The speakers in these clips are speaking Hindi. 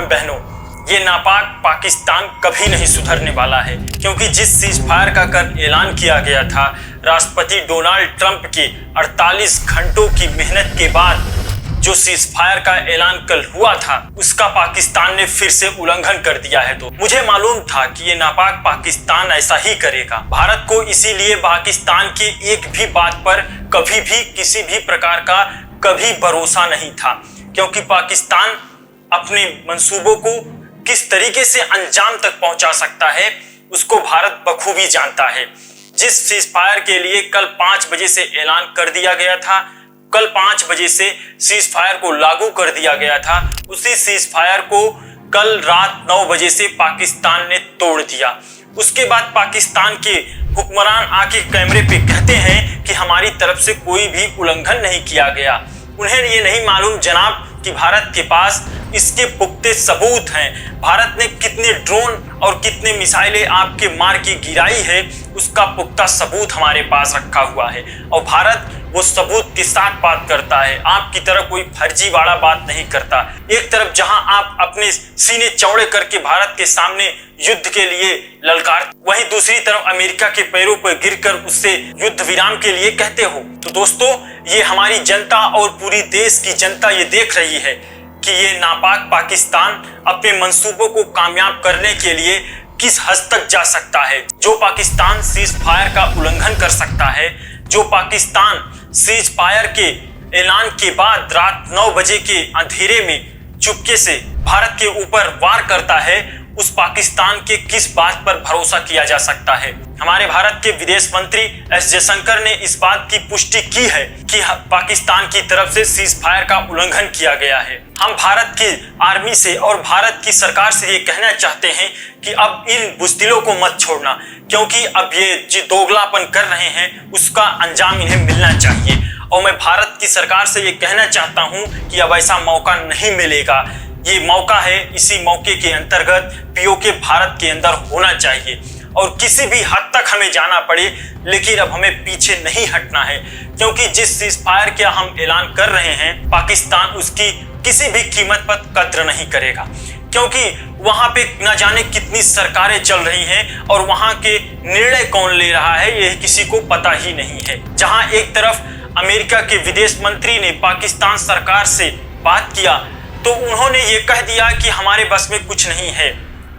तमाम बहनों, ये नापाक पाकिस्तान कभी नहीं सुधरने वाला है, क्योंकि जिस सीज फायर का कल ऐलान किया गया था राष्ट्रपति डोनाल्ड ट्रंप के 48 घंटों की मेहनत के बाद जो सीज फायर का ऐलान कल हुआ था, उसका पाकिस्तान ने फिर से उल्लंघन कर दिया है। तो मुझे मालूम था कि ये नापाक पाकिस्तान ऐसा ही करेगा। भारत को इसीलिए पाकिस्तान की एक भी बात पर कभी भी किसी भी प्रकार का कभी भरोसा नहीं था, क्योंकि पाकिस्तान अपने मंसूबों को किस तरीके से अंजाम तक पहुंचा सकता है उसको भारत बखूबी जानता है। जिस सीज फायर के लिए कल 5 बजे से ऐलान कर दिया गया था, कल 5 बजे से सीज फायर को लागू कर दिया गया था, उसी सीज फायर को कल रात 9 बजे से पाकिस्तान ने तोड़ दिया। उसके बाद पाकिस्तान के हुक्मरान आके कैमरे पे कहते हैं कि हमारी तरफ से कोई भी उल्लंघन नहीं किया गया। उन्हें ये नहीं मालूम जनाब कि भारत के पास इसके पुख्ते सबूत हैं। भारत ने कितने ड्रोन और कितने मिसाइलें आपके मार के गिराई है, उसका पुख्ता सबूत हमारे पास रखा हुआ है, और भारत वो सबूत के साथ बात करता है। आपकी तरह कोई फर्जीवाड़ा बात नहीं करता। एक तरफ जहां आप अपने सीने चौड़े करके भारत के सामने युद्ध के लिए ललकार, वहीं दूसरी तरफ अमेरिका के पैरों पर गिरकर उससे युद्ध विराम के लिए कहते हो। तो दोस्तों, ये हमारी जनता और पूरी देश की जनता ये देख रही है कि ये नापाक पाकिस्तान अपने मंसूबों को कामयाब करने के लिए किस हद तक जा सकता है। जो पाकिस्तान सीज फायर का उल्लंघन कर सकता है, जो पाकिस्तान सीज फायर के ऐलान के बाद रात 9 बजे के अंधेरे में चुपके से भारत के ऊपर वार करता है, उस पाकिस्तान के किस बात पर भरोसा किया जा सकता है। हमारे भारत के विदेश मंत्री एस जयशंकर ने इस बात की पुष्टि की है कि पाकिस्तान की तरफ से सीज फायर का उल्लंघन किया गया है। हम भारत की आर्मी से और भारत की सरकार से ये कहना चाहते हैं कि अब इन बुज़दिलों को मत छोड़ना, क्योंकि अब ये जो दोगलापन कर रहे हैं उसका अंजाम इन्हें मिलना चाहिए। और मैं भारत की सरकार से ये कहना चाहता हूँ कि अब ऐसा मौका नहीं मिलेगा। ये मौका है, इसी मौके के अंतर्गत पीओके भारत के अंदर होना चाहिए और किसी भी हद तक हमें जाना पड़े, लेकिन अब हमें पीछे नहीं हटना है, क्योंकि जिस सीज फायर का हम ऐलान कर रहे हैं पाकिस्तान उसकी किसी भी कीमत पर कद्र नहीं करेगा, क्योंकि वहां पे न जाने कितनी सरकारें चल रही हैं और वहां के निर्णय कौन ले रहा है यह किसी को पता ही नहीं है। जहां एक तरफ अमेरिका के विदेश मंत्री ने पाकिस्तान सरकार से बात किया तो उन्होंने ये कह दिया कि हमारे बस में कुछ नहीं है,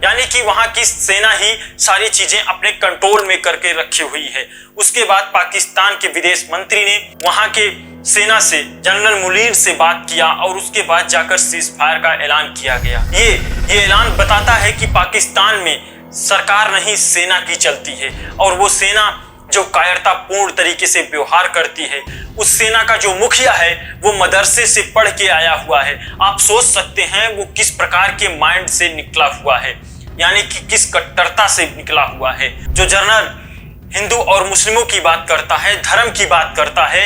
यानी कि वहां की सेना ही सारी चीजें अपने कंट्रोल में करके रखी हुई है। उसके बाद पाकिस्तान के विदेश मंत्री ने वहां के सेना से जनरल मुनीर से बात किया और उसके बाद जाकर सीज फायर का ऐलान किया गया। ये ऐलान बताता है कि पाकिस्तान में सरकार नहीं सेना की चलती है, और वो सेना जो कायरतापूर्ण तरीके से व्यवहार करती है, उस सेना का जो मुखिया है वो मदरसे से पढ़ के आया हुआ है। आप सोच सकते हैं वो किस प्रकार के माइंड से निकला हुआ है, यानी कि किस कट्टरता से निकला हुआ है। जो जनरल हिंदू और मुस्लिमों की बात करता है, धर्म की बात करता है,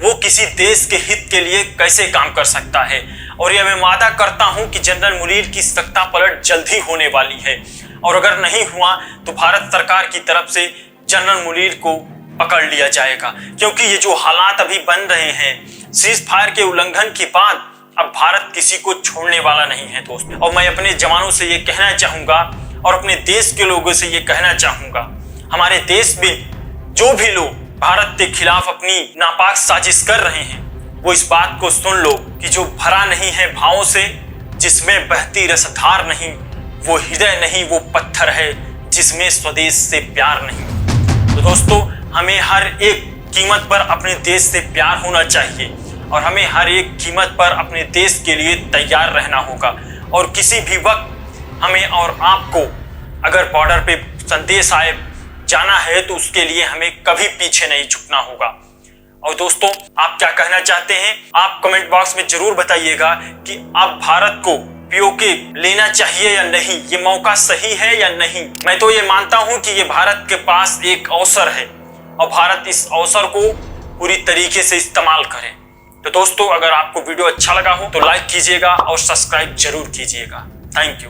वो किसी देश के हित के लिए कैसे काम कर सकता है। और यह मैं वादा करता हूं कि जनरल मुनीर की सत्ता पलट जल्द ही होने वाली है, और अगर नहीं हुआ तो भारत सरकार की तरफ से जनरल मुनीर को पकड़ लिया जाएगा, क्योंकि ये जो हालात अभी बन रहे हैं सीज फायर के उल्लंघन के बाद, अब भारत किसी को छोड़ने वाला नहीं है दोस्तों। और मैं अपने जवानों से ये कहना चाहूंगा और अपने देश के लोगों से ये कहना चाहूंगा, हमारे देश में जो भी लोग भारत के खिलाफ अपनी नापाक साजिश कर रहे हैं वो इस बात को सुन लो कि जो भरा नहीं है भावों से, जिसमें बहती रसधार नहीं, वो हृदय नहीं, वो पत्थर है जिसमें स्वदेश से प्यार नहीं। तो दोस्तों, हमें हर एक कीमत पर अपने देश से प्यार होना चाहिए और हमें हर एक कीमत पर अपने देश के लिए तैयार रहना होगा। और किसी भी वक्त हमें और आपको अगर बॉर्डर पे संदेश आए जाना है तो उसके लिए हमें कभी पीछे नहीं झुकना होगा। और दोस्तों, आप क्या कहना चाहते हैं आप कमेंट बॉक्स में जरूर बताइएगा कि अब भारत को पीओके लेना चाहिए या नहीं, ये मौका सही है या नहीं। मैं तो ये मानता हूं कि ये भारत के पास एक अवसर है और भारत इस अवसर को पूरी तरीके से इस्तेमाल करे। तो दोस्तों, अगर आपको वीडियो अच्छा लगा हो तो लाइक कीजिएगा और सब्सक्राइब जरूर कीजिएगा। Thank you.